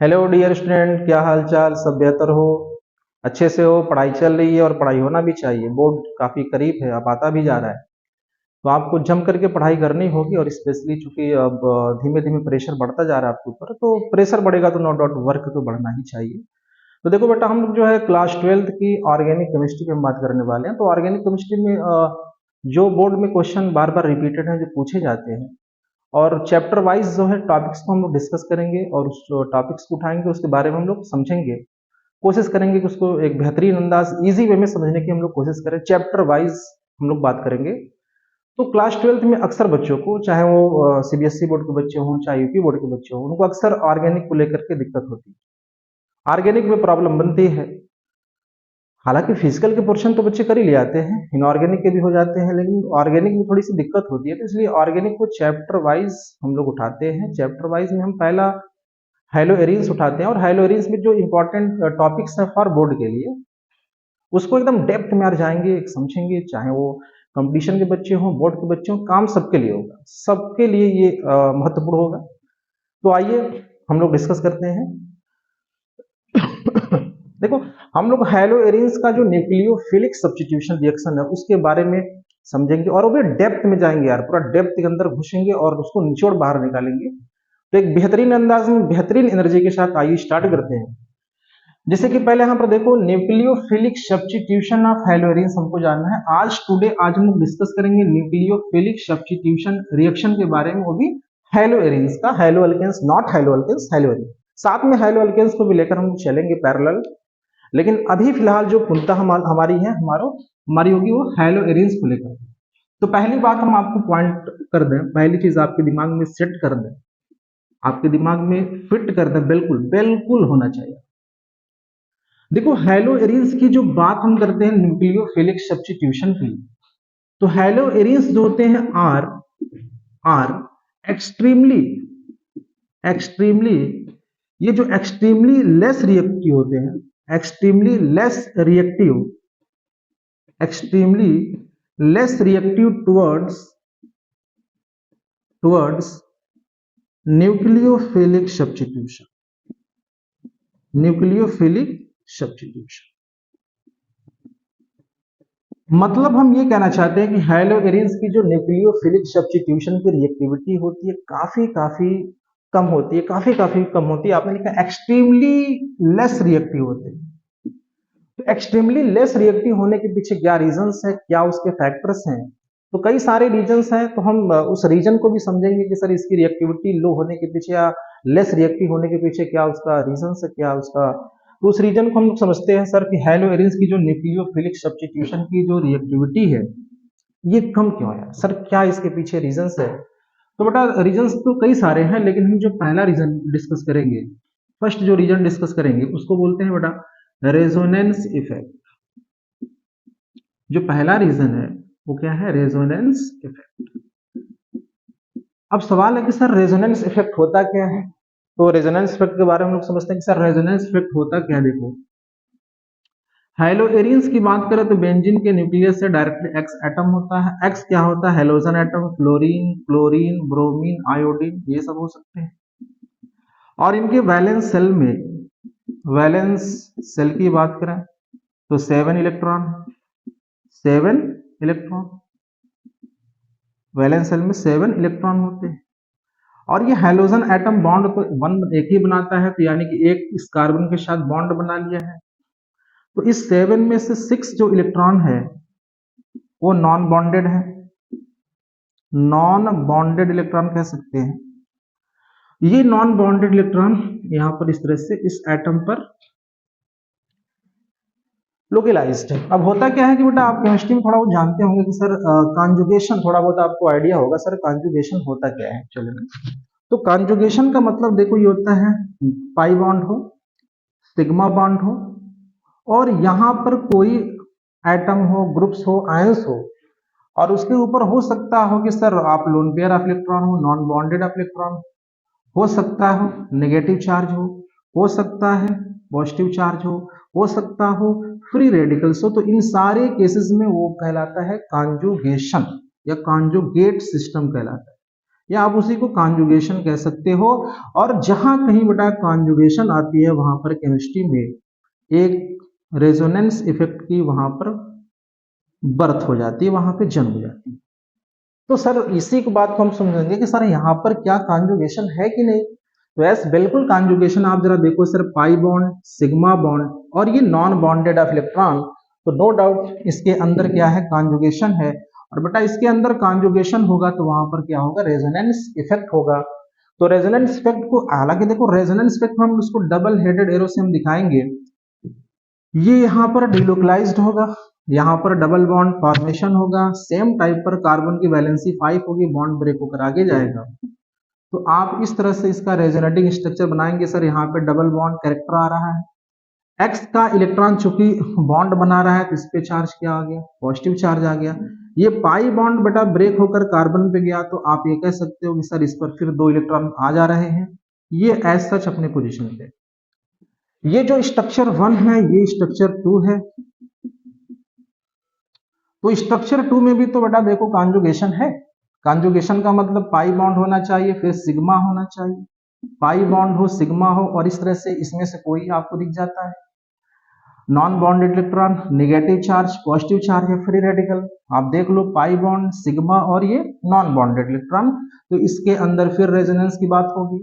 Hello dear student, क्या हाल चाल? सब बेहतर हो, अच्छे से हो? पढ़ाई चल रही है और पढ़ाई होना भी चाहिए। बोर्ड काफी करीब है, अब आता भी जा रहा है, तो आपको जम करके पढ़ाई करनी होगी। और स्पेशली चूंकि अब धीमे धीमे प्रेशर बढ़ता जा रहा है आपके ऊपर, तो प्रेशर बढ़ेगा तो नो डाउट वर्क तो बढ़ना ही चाहिए। तो देखो बेटा, हम लोग जो है क्लास 12th की ऑर्गेनिक केमिस्ट्री की हम बात करने वाले हैं। तो ऑर्गेनिक केमिस्ट्री में जो बोर्ड में क्वेश्चन बार बार रिपीटेड हैं, जो पूछे जाते हैं, और चैप्टर वाइज जो है टॉपिक्स को हम लोग डिस्कस करेंगे और उस टॉपिक्स को उठाएंगे, उसके बारे में हम लोग समझेंगे। कोशिश करेंगे कि उसको एक बेहतरीन अंदाज, इजी वे में समझने की हम लोग कोशिश करें। चैप्टर वाइज हम लोग बात करेंगे। तो क्लास 12th में अक्सर बच्चों को, चाहे वो सीबीएसई बोर्ड के बच्चे हों चाहे यूपी बोर्ड के बच्चे हों, उनको अक्सर ऑर्गेनिक को लेकर के दिक्कत होती है, ऑर्गेनिक में प्रॉब्लम बनती है। हालांकि फिजिकल के पोर्शन तो बच्चे कर ही ले आते हैं, इनऑर्गेनिक के भी हो जाते हैं, लेकिन ऑर्गेनिक में थोड़ी सी दिक्कत होती है। तो इसलिए ऑर्गेनिक को चैप्टर वाइज हम लोग उठाते हैं। चैप्टर वाइज में हम पहला हाइलो एरिन्स उठाते हैं, और हाइलो एरिन्स में जो इंपॉर्टेंट टॉपिक्स हैं फॉर बोर्ड के लिए, उसको एकदम डेप्थ में जाएंगे, समझेंगे। चाहे वो कंपटीशन के बच्चे हों, बोर्ड के बच्चे हों, काम सबके लिए होगा, सबके लिए ये महत्वपूर्ण होगा। तो आइए हम लोग डिस्कस करते हैं। देखो, हम लोग हाइलो एरिन्स का जो न्यूक्लियोफिलिक सब्स्टिट्यूशन रिएक्शन है उसके बारे में समझेंगे, और वो भी डेप्थ में जाएंगे यार, पूरा डेप्थ के अंदर घुसेंगे और उसको निचोड़ बाहर निकालेंगे। तो एक बेहतरीन अंदाज में, बेहतरीन एनर्जी के साथ आइए स्टार्ट करते हैं। जैसे कि पहले यहाँ पर देखो, nucleophilic substitution of high-low arenes हमको जानना है। आज हम लोग डिस्कस करेंगे न्यूक्लियोफिलिक सब्स्टिट्यूशन रिएक्शन के बारे में, वो भी हाइलो एरिन्स का। Haloalkanes, not haloalkanes, haloarenes. साथ में हाइलो अल्केन्स को भी लेकर हम चलेंगे पैरेलल, लेकिन अभी फिलहाल जो पूर्णतः हमारी है, हमारी होगी वो हाइलो एरिन्स को लेकर। तो पहली बात हम आपको पॉइंट कर दें, पहली चीज आपके दिमाग में सेट कर दें, आपके दिमाग में फिट कर दें, बिल्कुल बिल्कुल होना चाहिए। देखो, हाइलो एरिन्स की जो बात हम करते हैं न्यूक्लियोफिलिक सब्स्टिट्यूशन की, तो हाइलो एरिन्स जो होते हैं आर एक्सट्रीमली एक्सट्रीमली ये जो एक्सट्रीमली लेस रिएक्टिव होते हैं, extremely less reactive, extremely less reactive towards nucleophilic substitution, nucleophilic substitution। मतलब हम ये कहना चाहते हैं कि हाइलो एरिन्स की जो न्यूक्लियोफिलिक सब्स्टिट्यूशन की रिएक्टिविटी होती है काफी काफी कम होती है, काफी काफी कम होती है। आपने लिखा एक्सट्रीमली लेस रिएक्टिव होते हैं। एक्सट्रीमली लेस रिएक्टिव होने के पीछे क्या रीजंस है, क्या उसके फैक्टर्स हैं? तो कई सारे रीजंस हैं, तो हम उस रीजन को भी समझेंगे कि सर इसकी रिएक्टिविटी लो होने के पीछे या लेस रिएक्टिव होने के पीछे क्या उसका रीजन है, क्या उसका। तो उस रीजन को हम लोग समझते हैं सर कि हाइलो एरिन्स की जो न्यूक्लियोफिलिक सब्स्टिट्यूशन की जो रिएक्टिविटी है ये कम क्यों है सर, क्या इसके पीछे रीजंस है? तो बेटा, रीजंस तो कई सारे हैं, लेकिन हम जो पहला रीजन डिस्कस करेंगे, फर्स्ट जो रीजन डिस्कस करेंगे उसको बोलते हैं बेटा रेजोनेंस इफेक्ट। जो पहला रीजन है वो क्या है? Resonance effect. अब सवाल है कि सर रेजोनेंस इफेक्ट होता क्या है? तो रेजोनेंस इफेक्ट के बारे में हम लोग समझते हैं कि सर रेजोनेंस इफेक्ट होता क्या है। देखो, हाइलो एरिन्स की बात करें तो बेंजीन के न्यूक्लियस से डायरेक्टली एक्स एटम होता है। एक्स क्या होता है? Halogen atom, fluorine, chlorine, bromine, iodine, ये सब हो सकते हैं। और इनके वैलेंस सेल में, वैलेंस सेल की बात करें तो 7 इलेक्ट्रॉन, 7 इलेक्ट्रॉन, वैलेंस सेल में 7 इलेक्ट्रॉन होते हैं। और ये हाइड्रोजन एटम बॉन्ड तो वन एक ही बनाता है, तो यानी कि एक इस कार्बन के साथ बॉन्ड बना लिया है। तो इस 7 में से 6 जो इलेक्ट्रॉन है वो नॉन बॉन्डेड है, नॉन बॉन्डेड इलेक्ट्रॉन कह सकते हैं। ये नॉन बॉन्डेड इलेक्ट्रॉन यहां पर इस तरह से इस एटम पर लोकलाइज्ड है। अब होता क्या है कि बेटा, आप केमिस्ट्री में थोड़ा बहुत जानते होंगे कि सर कॉन्जुगेशन, थोड़ा बहुत आपको आइडिया होगा सर कॉन्जुगेशन होता क्या है। चलिए, तो कॉन्जुगेशन का मतलब देखो ये होता है पाई बॉन्ड हो, सिग्मा बॉन्ड हो, और यहां पर कोई एटम हो, ग्रुप्स हो, आयंस हो, और उसके ऊपर हो सकता हो कि सर आप लोन पेयर ऑफ इलेक्ट्रॉन हो, नॉन बॉन्डेड ऑफ इलेक्ट्रॉन हो सकता हो, नेगेटिव चार्ज हो सकता है पॉजिटिव चार्ज हो सकता हो फ्री रेडिकल्स हो। तो इन सारे केसेस में वो कहलाता है कॉन्जुगेशन या कॉन्जुगेट सिस्टम कहलाता है। या आप उसी को कॉन्जुगेशन कह सकते हो। और जहां कहीं बेटा कॉन्जुगेशन आती है वहां पर केमिस्ट्री में एक रेजोनेंस इफेक्ट की वहां पर बर्थ हो जाती है, वहां पे जन्म हो जाती है। तो सर इसी की बात को हम समझेंगे कि सर यहाँ पर क्या कॉन्जुगेशन है कि नहीं। तो यस बिल्कुल कॉन्जुगेशन। आप जरा देखो sir, pi bond, sigma bond और ये नॉन बॉन्डेड ऑफ इलेक्ट्रॉन, तो नो डाउट इसके अंदर क्या है, कॉन्जुगेशन है। और बेटा इसके अंदर कॉन्जुगेशन होगा तो वहां पर क्या होगा, रेजोनेंस इफेक्ट होगा। तो रेजोनेंस इफेक्ट को, हालांकि देखो रेजोनेंस इफेक्ट हम उसको डबल हेडेड एरो से हम दिखाएंगे। ये यहाँ पर डिलोकलाइज्ड होगा, यहाँ पर डबल बॉन्ड फॉर्मेशन होगा, सेम टाइप पर कार्बन की वैलेंसी 5 होगी, बॉन्ड ब्रेक होकर आगे जाएगा। तो आप इस तरह से इसका रेजोनेटिंग स्ट्रक्चर बनाएंगे। सर यहाँ पे डबल बॉन्ड कैरेक्टर आ रहा है, एक्स का इलेक्ट्रॉन चूंकि बॉन्ड बना रहा है तो इस पे चार्ज क्या आ गया, पॉजिटिव चार्ज आ गया। ये पाई बॉन्ड बेटा ब्रेक होकर कार्बन पे गया तो आप ये कह सकते हो कि सर इस पर फिर 2 इलेक्ट्रॉन आ जा रहे हैं। ये एज सच अपने पोजीशन पे। ये जो स्ट्रक्चर 1 है ये स्ट्रक्चर 2 है। तो स्ट्रक्चर 2 में भी तो बेटा देखो कॉन्जुगेशन है। कॉन्जुगेशन का मतलब पाई बॉन्ड होना चाहिए, फिर सिग्मा होना चाहिए, पाई बॉन्ड हो, सिग्मा हो, और इस तरह से इसमें से कोई आपको दिख जाता है। Non bonded electron, negative charge, positive charge है, फ्री रेडिकल। आप देख लो पाई बॉन्ड, सिग्मा और ये नॉन बॉन्डेड इलेक्ट्रॉन, तो इसके अंदर फिर रेजोनेंस की बात होगी।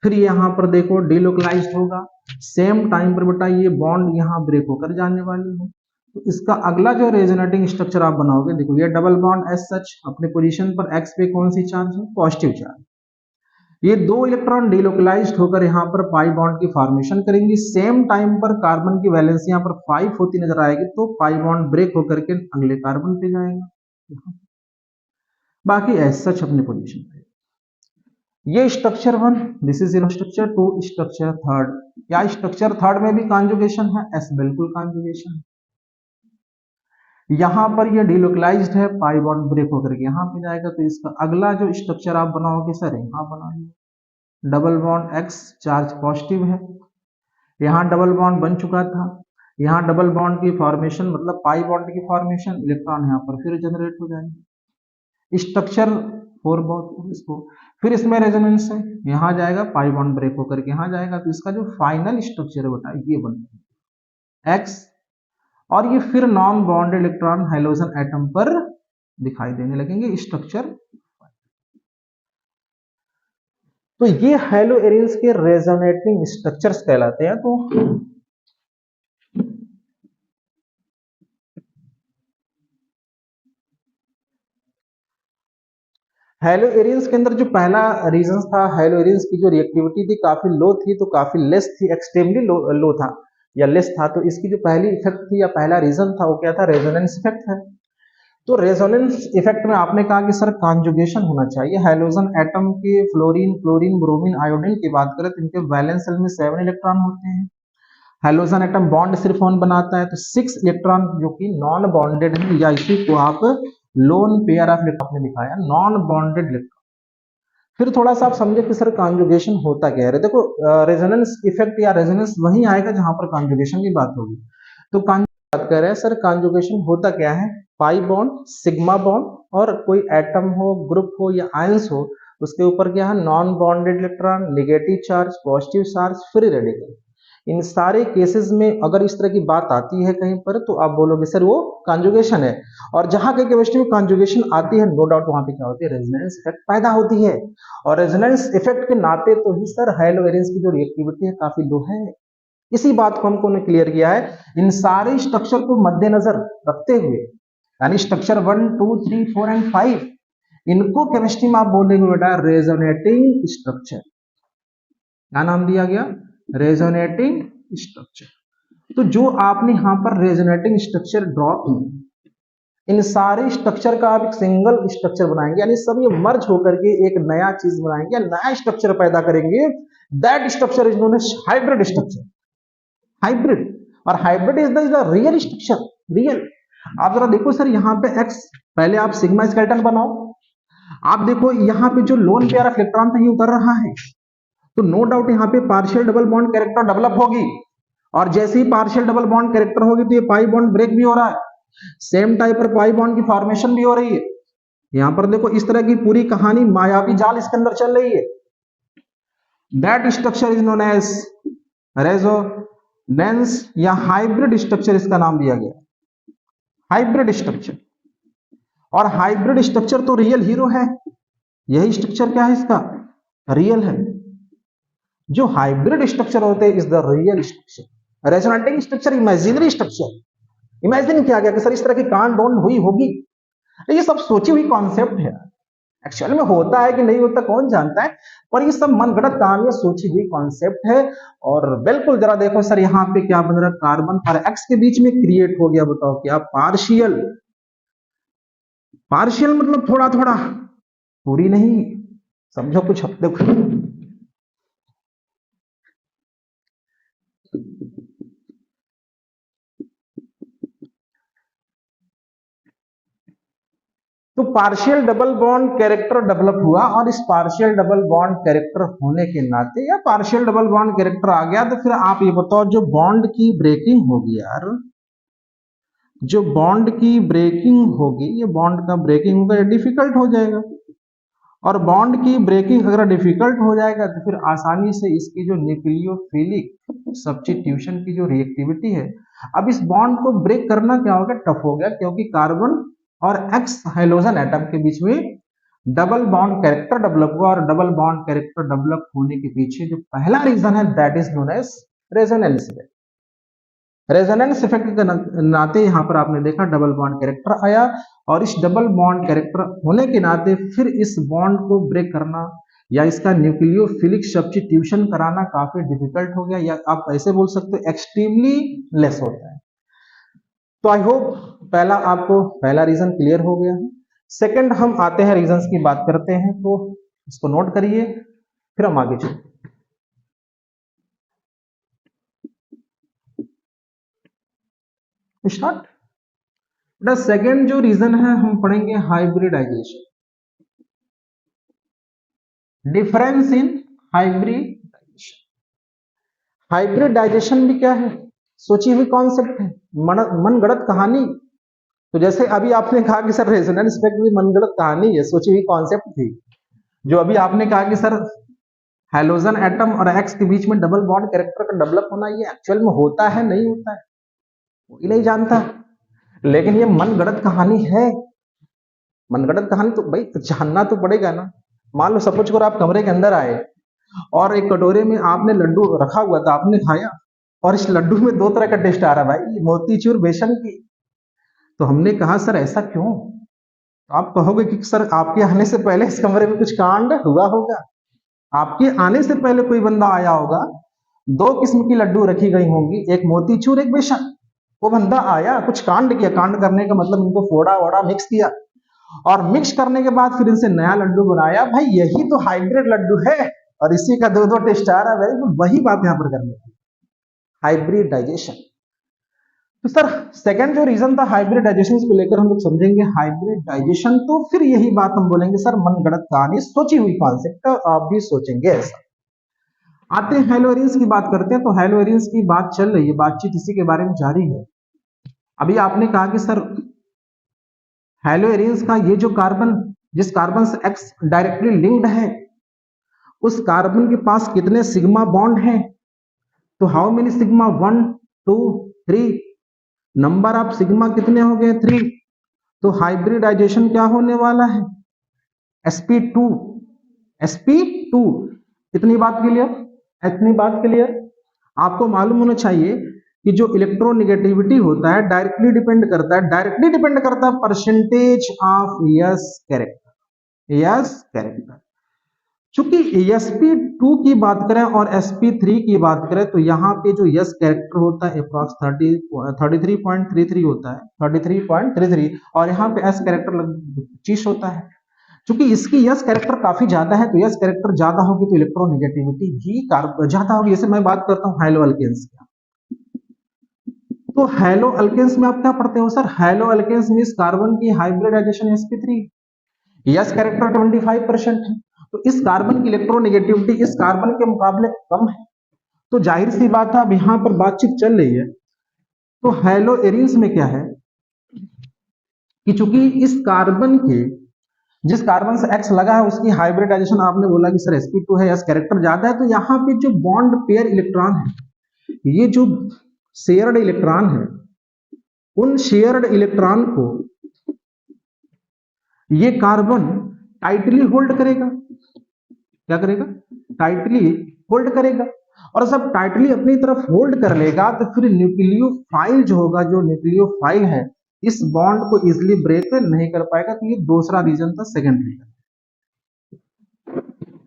फिर यहाँ पर देखो डिलोकलाइज्ड होगा, सेम टाइम पर बेटा ये बॉन्ड यहाँ ब्रेक होकर जाने वाली है। तो इसका अगला जो रेजोनेटिंग स्ट्रक्चर आप बनाओगे, देखो ये डबल बॉन्ड एज सच अपने पोजीशन पर, एक्स पे कौन सी चार्ज है, पॉजिटिव चार्ज। ये 2 इलेक्ट्रॉन डिलोकलाइज्ड होकर यहाँ पर पाई बॉन्ड की फॉर्मेशन करेंगी। सेम टाइम पर कार्बन की वैलेंस यहाँ पर 5 होती नजर आएगी, तो पाई बॉन्ड ब्रेक होकर के अगले कार्बन पे जाएगा। बाकी एज सच अपने पोजीशन पे। ये structure 1, this is structure 2, structure 3। क्या स्ट्रक्चर 3 में भी कॉन्जुगेशन है? एस बिल्कुल कॉन्जुगेशन है। यहाँ पर ये डिलोकलाइज्ड है, पाई बॉन्ड ब्रेक होकर के यहाँ पे जाएगा, तो इसका अगला जो स्ट्रक्चर आप बनाओगे सर यहाँ बनाएंगे। Double bond x, charge positive है, यहाँ डबल बॉन्ड बन चुका था, यहाँ डबल बॉन्ड की फॉर्मेशन मतलब पाई बॉन्ड की फॉर्मेशन, इलेक्ट्रॉन यहाँ पर फिर जनरेट हो जाएंगे। स्ट्रक्चर 4 बहुत इसको, फिर इसमें रेजोनेंस है, यहाँ जाएगा पाई बॉन्ड ब्रेक होकर के यहाँ जाएगा, तो इसका जो फाइनल स्ट्रक्चर है बेटा ये बनता है एक्स। और ये फिर non bonded electron hydrogen atom पर दिखाई देने लगेंगे, स्ट्रक्चर। तो ये हैलो एरेंस के रेजोनेटिंग स्ट्रक्चर्स कहलाते हैं। तो हैलो एरेंस के अंदर जो पहला रीजन था, हैलो एरेंस की जो रिएक्टिविटी थी काफी लो थी, तो काफी लेस थी, एक्सट्रीमली लो था या लेस था। तो इसकी जो पहली इफेक्ट थी या पहला रीजन था वो क्या था, रेजोनेंस इफेक्ट है। तो रेजोनेंस इफेक्ट में आपने कहा कि सर कॉन्जुगेशन होना चाहिए। हाइड्रोजन एटम के फ्लोरीन, क्लोरीन, ब्रोमीन, आयोडीन की बात करें तो इनके वैलेंस शेल में 7 इलेक्ट्रॉन होते हैं। हाइड्रोजन एटम बॉन्ड सिर्फ 1 बनाता है, तो 6 इलेक्ट्रॉन जो कि नॉन बॉन्डेड है, या इसी को आप लोन पेयर ऑफ इलेक्ट्रॉन में दिखाया, नॉन बॉन्डेड इलेक्ट्रॉन। फिर थोड़ा सा आप समझे कि सर कॉन्जुगेशन होता क्या है। देखो रेजोनेंस इफेक्ट या रेजोनेंस वहीं आएगा जहां पर कॉन्जुगेशन की बात होगी। तो बात कर रहे हैं सर कॉन्जुगेशन होता क्या है, पाई बॉन्ड, सिग्मा बॉन्ड और कोई एटम हो, ग्रुप हो या आयंस हो, उसके ऊपर क्या है, non bonded electron, negative charge, positive charge, free radical. इन सारे केसेस में अगर इस तरह की बात आती है कहीं पर तो आप बोलोगे सर वो कॉन्जुगेशन है। और जहां कहीं केमिस्ट्री में कॉन्जुगेशन आती है नो डाउट वहां पे क्या होती है, रेजोनेंस इफेक्ट पैदा होती है। और रेजोनेंस इफेक्ट के नाते तो ही सर हैलो एरेंस की जो रिएक्टिविटी है काफी लो है। इसी बात को हमको ने क्लियर किया है। इन सारे स्ट्रक्चर को मद्देनजर रखते हुए, यानी स्ट्रक्चर 1, 2, 3, 4 एंड 5, इनको केमिस्ट्री में आप बोलेंगे बेटा रेजोनेटिंग स्ट्रक्चर। क्या नाम दिया गया, रेजोनेटिंग स्ट्रक्चर। तो जो आपने यहां पर रेजोनेटिंग स्ट्रक्चर ड्रॉ किए, इन सारे स्ट्रक्चर का आप एक सिंगल स्ट्रक्चर बनाएंगे, यानी सब ये मर्ज होकर के एक नया चीज बनाएंगे, नया स्ट्रक्चर पैदा करेंगे। That structure is known as hybrid structure. Hybrid, और hybrid is the real structure, real. आप जरा देखो सर यहाँ पे एक्स, पहले आप सिग्मा स्केलेटन बनाओ, आप देखो यहाँ पे जो लोन पेयर ऑफ इलेक्ट्रॉन था ये उतर रहा है, तो नो डाउट यहाँ पे partial double bond character develop होगी। और जैसे ही पार्शियल डबल बॉन्ड कैरेक्टर होगी तो ये पाई बॉन्ड ब्रेक भी हो रहा है, सेम टाइप पर पाई बॉन्ड की फॉर्मेशन भी हो रही है। यहां पर देखो इस तरह की पूरी कहानी मायावी जाल इसके अंदर चल रही है। That structure is known as resonance या हाइब्रिड स्ट्रक्चर इसका नाम दिया गया, हाइब्रिड स्ट्रक्चर। और हाइब्रिड स्ट्रक्चर तो रियल हीरो है, यही स्ट्रक्चर क्या है इसका, रियल है। जो हाइब्रिड स्ट्रक्चर होते हैं is the real structure. Resonating structure imaginary structure. Imagine किया गया कि सर इस तरह की कांड डोंट हुई होगी, ये सब सोची हुई कॉन्सेप्ट है। एक्चुअल में होता है कि नहीं होता कौन जानता है, पर ये सब मनगढ़ंत कहानियां, सोची हुई कॉन्सेप्ट है। और बिल्कुल जरा देखो सर यहाँ पे क्या बन रहा है, कार्बन और एक्स के बीच में क्रिएट हो गया, बताओ क्या, पार्शियल। पार्शियल मतलब थोड़ा थोड़ा, पूरी नहीं, समझो कुछ। देखो तो partial double bond character develop हुआ, और इस पार्शियल डबल बॉन्ड कैरेक्टर होने के नाते, या पार्शियल डबल बॉन्ड कैरेक्टर आ गया, तो फिर आप ये बताओ जो बॉन्ड की ब्रेकिंग होगी यार, जो बॉन्ड की ब्रेकिंग होगी, ये बॉन्ड का ब्रेकिंग होगा, डिफिकल्ट हो जाएगा। और बॉन्ड की ब्रेकिंग अगर डिफिकल्ट हो जाएगा तो फिर आसानी से इसकी जो न्यूक्लियोफिलिक सब्स्टिट्यूशन की जो रिएक्टिविटी है, अब इस बॉन्ड को ब्रेक करना क्या हो गया, टफ हो गया, क्योंकि कार्बन और एक्स हाइड्रोजन एटम के बीच में डबल बॉन्ड कैरेक्टर डेवलप हुआ। और डबल बॉन्ड कैरेक्टर डेवलप होने के पीछे जो पहला रीजन है that is known as resonance effect. Resonance effect के नाते यहां पर आपने देखा डबल बॉन्ड कैरेक्टर आया, और इस डबल बॉन्ड कैरेक्टर होने के नाते फिर इस बॉन्ड को ब्रेक करना या इसका न्यूक्लियोफिलिक सब्स्टिट्यूशन कराना काफी डिफिकल्ट हो गया, या आप ऐसे बोल सकते हो एक्सट्रीमली लेस होता है। तो आई होप पहला आपको पहला रीजन क्लियर हो गया है। सेकंड हम आते हैं रीजंस की बात करते हैं, तो इसको नोट करिए, फिर हम आगे चलते हैं। स्टार्ट। द सेकेंड जो रीजन है हम पढ़ेंगे hybridization. Difference in hybridization. Hybridization भी क्या है, सोची हुई कॉन्सेप्ट है, मनगढ़ंत कहानी। तो जैसे अभी आपने कहा कि सर रेजोनेंस इफेक्ट भी मनगढ़ंत कहानी है, सोची हुई कॉन्सेप्ट थी। जो अभी आपने कहा कि सर हाइड्रोजन एटम और एक्स के बीच में डबल बॉन्ड कैरेक्टर का डेवलप होना, ये एक्चुअल में होता है नहीं होता है, कोई नहीं जानता, लेकिन ये मनगढ़ंत कहानी है। मनगढ़ंत कहानी तो भाई जानना तो पड़ेगा ना। मान लो सपोज करो आप कमरे के अंदर आए और एक कटोरे में आपने लड्डू रखा हुआ था, आपने खाया, और इस लड्डू में दो तरह का टेस्ट आ रहा है भाई, मोतीचूर बेसन की। तो हमने कहा सर ऐसा क्यों, तो आप कहोगे कि सर आपके आने से पहले इस कमरे में कुछ कांड हुआ होगा, आपके आने से पहले कोई बंदा आया होगा, दो किस्म की लड्डू रखी गई होंगी, एक मोतीचूर एक बेसन। वो बंदा आया, कुछ कांड किया, कांड करने का मतलब उनको फोड़ा वोड़ा मिक्स किया, और मिक्स करने के बाद फिर इनसे नया लड्डू बनाया। भाई यही तो हाइब्रिड लड्डू है, और इसी का दो दो टेस्ट आ रहा है भाई, वही बात यहां पर करनी है, हाइब्रिडाइजेशन। तो सर सेकंड जो रीजन था हाइब्रिडाइजेशन को लेकर हम लोग समझेंगे हाइब्रिडाइजेशन, तो फिर यही बात हम बोलेंगे सर मनगढ़ंत कहानी, सोची हुई कॉन्सेप्ट, आप भी सोचेंगे ऐसा। आते हैं हेलो एरियंस की बात करते हैं। तो हेलो एरियंस की बात चल रही है, बातचीत इसी के बारे में जारी है। अभी आपने कहा कि सर हेलो एरियंस का ये जो कार्बन, जिस कार्बन से एक्स डायरेक्टली लिंक्ड है, उस कार्बन के पास कितने सिग्मा बॉन्ड हैं, तो how many sigma, 1 2 3, number of sigma कितने हो गए, 3। तो हाइब्रिडाइजेशन क्या होने वाला है, sp2, sp2। इतनी बात क्लियर, इतनी बात क्लियर। आपको मालूम होना चाहिए कि जो इलेक्ट्रोनेगेटिविटी होता है डायरेक्टली डिपेंड करता है, डायरेक्टली डिपेंड करता है percentage of yes character, yes character. चूंकि sp2 की बात करें और sp3 की बात करें, तो यहाँ पे जो यस कैरेक्टर होता है अप्रॉक्स 33.33 होता है, 33.33, और यहाँ पे s कैरेक्टर 25 होता है। चूंकि इसकी यस कैरेक्टर काफी ज्यादा है, तो यस कैरेक्टर ज्यादा होगी तो इलेक्ट्रोनेगेटिविटी भी ज्यादा होगी। जैसे मैं बात करता हूँ हैलो अल्केन्स की, तो हैलो अल्केन्स में आप क्या पढ़ते हो सर, हैलो अल्केन्स में इस कार्बन की हाइब्रिडाइजेशन sp3, यस कैरेक्टर 25% है, तो इस कार्बन की इलेक्ट्रोनेगेटिविटी इस कार्बन के मुकाबले कम है। तो जाहिर सी बात है, अब यहां पर बातचीत चल रही है, तो हैलो एरियंस में क्या है कि चूंकि इस कार्बन के जिस कार्बन से X लगा है उसकी हाइब्रिडाइजेशन आपने बोला कि सर sp2 है, यस कैरेक्टर ज्यादा है, तो यहाँ पे जो बॉन्ड पेयर इलेक्ट्रॉन है, ये जो शेयर्ड इलेक्ट्रॉन है, उन शेयर्ड इलेक्ट्रॉन को ये कार्बन टाइटली होल्ड करेगा। क्या करेगा? टाइटली होल्ड करेगा। और जब टाइटली अपनी तरफ होल्ड कर लेगा तो फिर न्यूक्लियोफाइल जो होगा, जो न्यूक्लियोफाइल है, इस बॉन्ड को इजिली ब्रेक नहीं कर पाएगा। तो ये दूसरा रीजन था, सेकंड रीजन।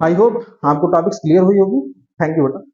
आई होप आपको टॉपिक्स क्लियर हुई होगी। थैंक यू बेटा।